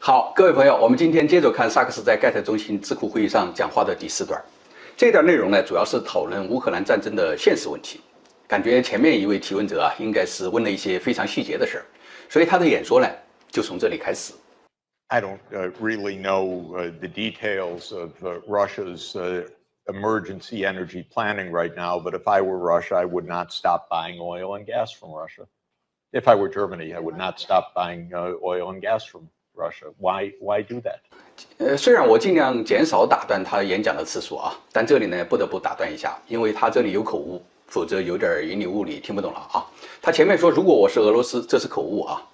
好，各位朋友，我们今天接着看萨克斯在盖特中心智库会议上讲话的第4段。这段内容呢，主要是讨论乌克兰战争的现实问题。感觉前面一位提问者应该是问了一些非常细节的事儿，所以他的演说呢，就从这里开始。I don't really know the details of Russia's emergency energy planning right now, but if I were Russia, I would not stop buying oil and gas from Russia. If I were Germany, I would not stop buying oil and gas from Russia. Why do that? 虽然我尽量减少打断他演讲的次数啊，但这里呢不得不打断一下，因为他这里有口误，否则有点云里雾里，听不懂了啊。他前面说如果我是俄罗斯，这是口误啊。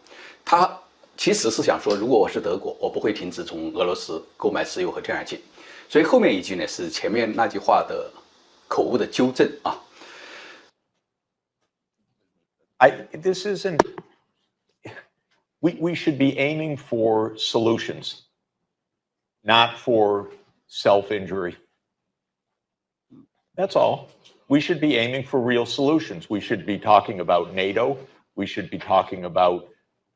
他其实是想说，如果我是德国，我不会停止从俄罗斯购买石油和天然气。所以后面一句呢是前面那句话的口误的纠正啊。This isn't. We should be aiming for solutions, not for self-injury. That's all. We should be aiming for real solutions. We should be talking about NATO. We should be talking about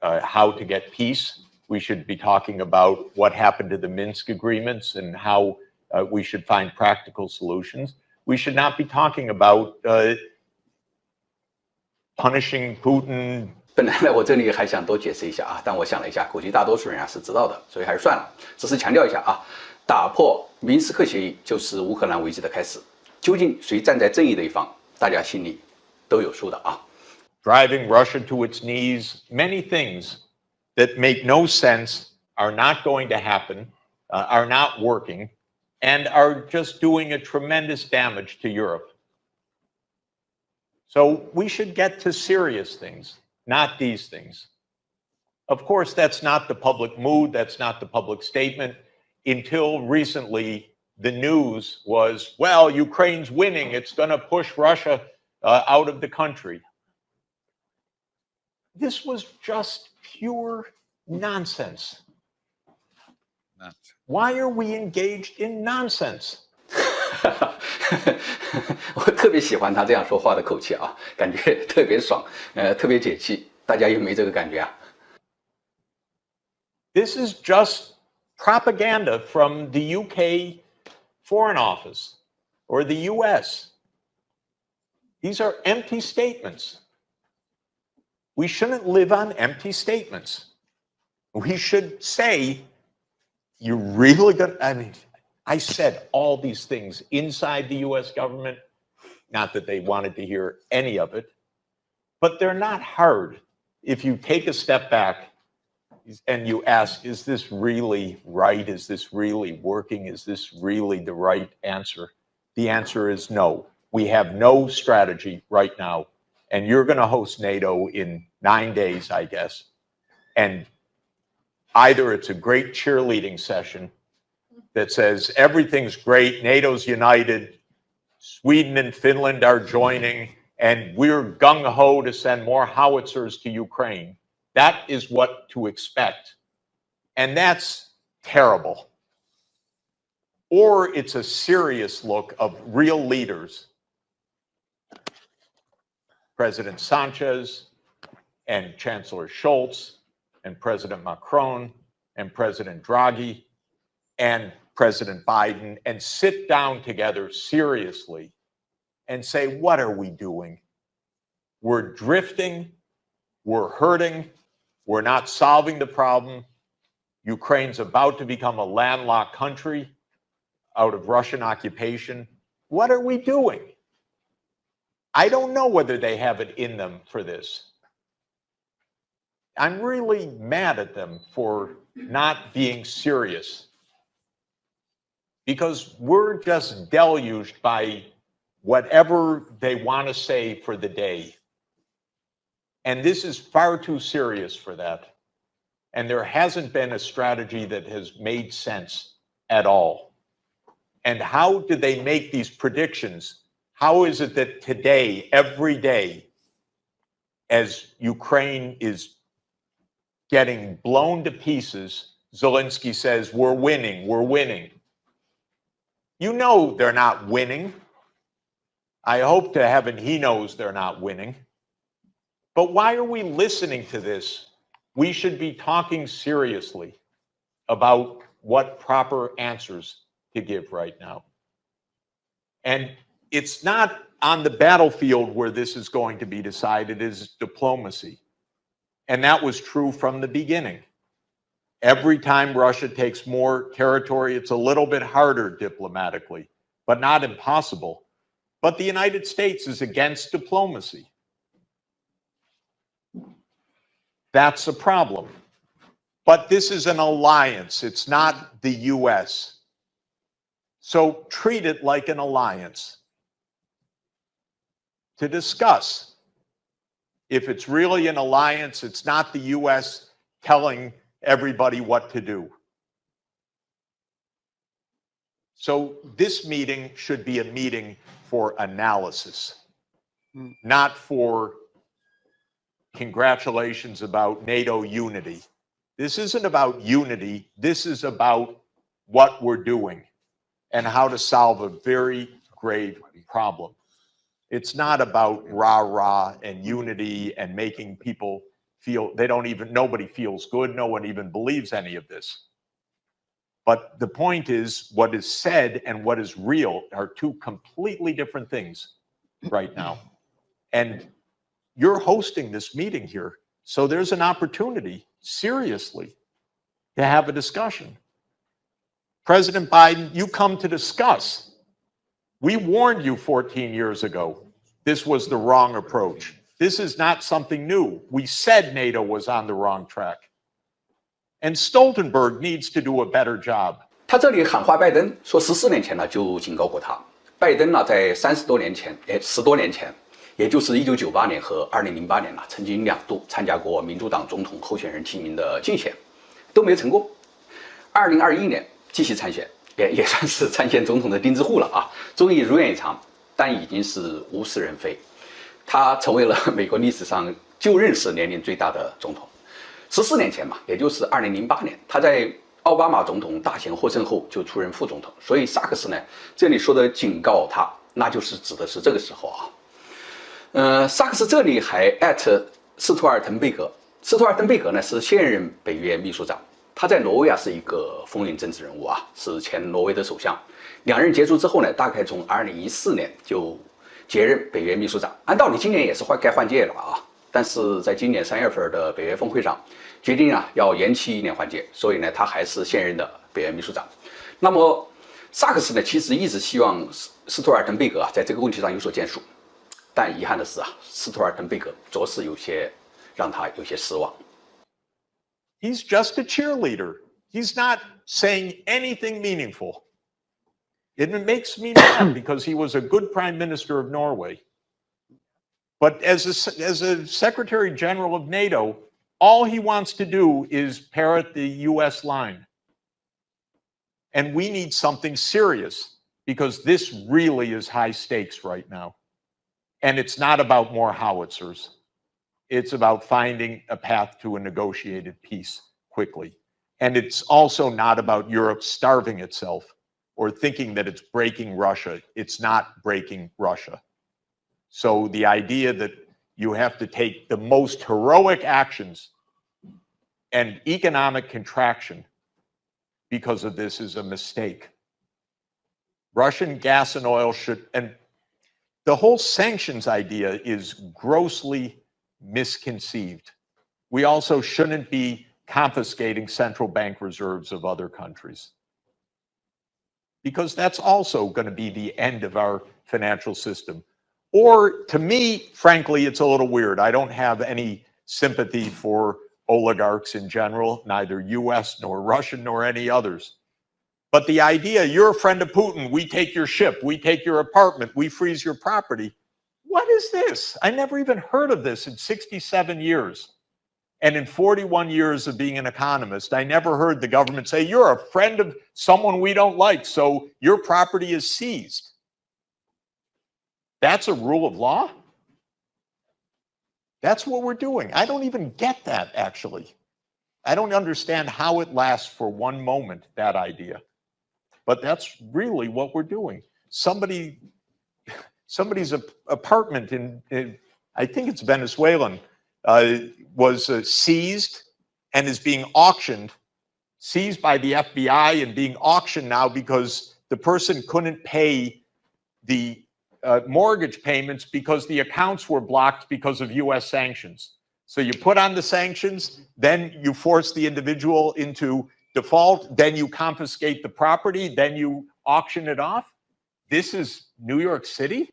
how to get peace. We should be talking about what happened to the Minsk agreements and how we should find practical solutions. We should not be talking about punishing Putin. 本来呢，我这里还想多解释一下啊，但我想了一下，估计大多数人是知道的，所以还是算了。只是强调一下啊，打破明斯克协议就是乌克兰危机的开始。究竟谁站在正义的一方，大家心里都有数的啊。Driving Russia to its knees, many things that make no sense are not going to happen, are not working, and are just doing a tremendous damage to Europe. So we should get to serious things, not these things. Of course, that's not the public mood, that's not the public statement. Until recently, the news was, well, Ukraine's winning, it's going to push Russia out of the country. This was just pure nonsense. Why are we engaged in nonsense? 我特别喜欢他这样说话的口气啊，感觉特别爽，特别解气。大家有没有这个感觉啊？ This is just propaganda from the UK Foreign Office or the US. These are empty statements. We shouldn't live on empty statements. We should say, you're really going to, I mean, I said all these things inside the US government, not that they wanted to hear any of it, but they're not hard. If you take a step back and you ask, is this really right? Is this really working? Is this really the right answer? The answer is no. We have no strategy right now. And you're going to host NATO in 9 days, I guess. And either it's a great cheerleading session that says everything's great, NATO's united, Sweden and Finland are joining, and we're gung-ho to send more howitzers to Ukraine. That is what to expect. And that's terrible. Or it's a serious look of real leaders. President Sanchez and Chancellor Scholz and President Macron and President Draghi and President Biden, and sit down together seriously and say, what are we doing? We're drifting, we're hurting, we're not solving the problem. Ukraine's about to become a landlocked country out of Russian occupation. What are we doing? I don't know whether they have it in them for this. I'm really mad at them for not being serious, because we're just deluged by whatever they want to say for the day. And this is far too serious for that. And there hasn't been a strategy that has made sense at all. And how do they make these predictions? How is it that today, every day, as Ukraine is getting blown to pieces, Zelensky says, we're winning, we're winning. You know they're not winning. I hope to heaven he knows they're not winning. But why are we listening to this? We should be talking seriously. about what proper answers to give right now. And it's not on the battlefield where this is going to be decided, it is diplomacy. And that was true from the beginning. Every time Russia takes more territory, it's a little bit harder diplomatically, but not impossible. But the United States is against diplomacy. That's a problem. But this is an alliance. It's not the US. So treat it like an alliance to discuss. If it's really an alliance, it's not the US telling everybody what to do. So this meeting should be a meeting for analysis, not for congratulations about NATO unity. This isn't about unity. This is about what we're doing and how to solve a very grave problem. It's not about rah-rah and unity and making people feel, nobody feels good. No one even believes any of this. But the point is, what is said and what is real are two completely different things right now. And you're hosting this meeting here, so there's an opportunity, seriously, to have a discussion. President Biden, you come to discuss. We warned you 14 years ago this was the wrong approach. This is not something new. We said NATO was on the wrong track. And Stoltenberg needs to do a better job. 他这里喊话拜登，说14年前呢就警告过他。拜登呢在10多年前，也就是1998年和2008年呢，曾经2度参加过民主党总统候选人提名的竞选，都没有成功。2021年继续参选，也算是参选总统的钉子户了啊，终于如愿以偿，但已经是物是人非。他成为了美国历史上就任时年龄最大的总统。14年前嘛，也就是2008年，他在奥巴马总统大选获胜后就出任副总统，所以萨克斯呢，这里说的警告他，那就是指的是这个时候啊。萨克斯这里还斯图尔滕贝格。斯图尔滕贝格呢是现任北约秘书长，他在挪威啊是一个风云政治人物啊，是前挪威的首相。2任结束之后呢，大概从2014年就接任北约秘书长。按道理今年也是该换届了啊，但是在今年3月份的北约峰会上，决定啊要延期1年换届，所以呢他还是现任的北约秘书长。那么萨克斯呢其实一直希望斯图尔滕贝格啊在这个问题上有所建树，但遗憾的是啊，斯图尔滕贝格着实让他有些失望。He's just a cheerleader. He's not saying anything meaningful. And it makes me mad because he was a good prime minister of Norway. But as a Secretary General of NATO, all he wants to do is parrot the US line. And we need something serious because this really is high stakes right now. And it's not about more howitzers. It's about finding a path to a negotiated peace quickly. And it's also not about Europe starving itself or thinking that it's breaking Russia. It's not breaking Russia. So the idea that you have to take the most heroic actions and economic contraction because of this is a mistake. Russian gas and oil and the whole sanctions idea is grossly misconceived. We also shouldn't be confiscating central bank reserves of other countries, because that's also going to be the end of our financial system. Or to me, frankly, it's a little weird. I don't have any sympathy for oligarchs in general, neither US nor Russian nor any others. But the idea, you're a friend of Putin, we take your ship, we take your apartment, we freeze your property. What is this? I never even heard of this in 67 years. And in 41 years of being an economist, I never heard the government say, you're a friend of someone we don't like, so your property is seized. That's a rule of law? That's what we're doing. I don't even get that, actually. I don't understand how it lasts for one moment, that idea. But that's really what we're doing. Somebody's apartment in I think it's Venezuelan, was seized and is being auctioned seized by the FBI and being auctioned now because the person couldn't pay the mortgage payments because the accounts were blocked because of US sanctions. So you put on the sanctions, then you force the individual into default, then you confiscate the property, then you auction it off. This is New York City?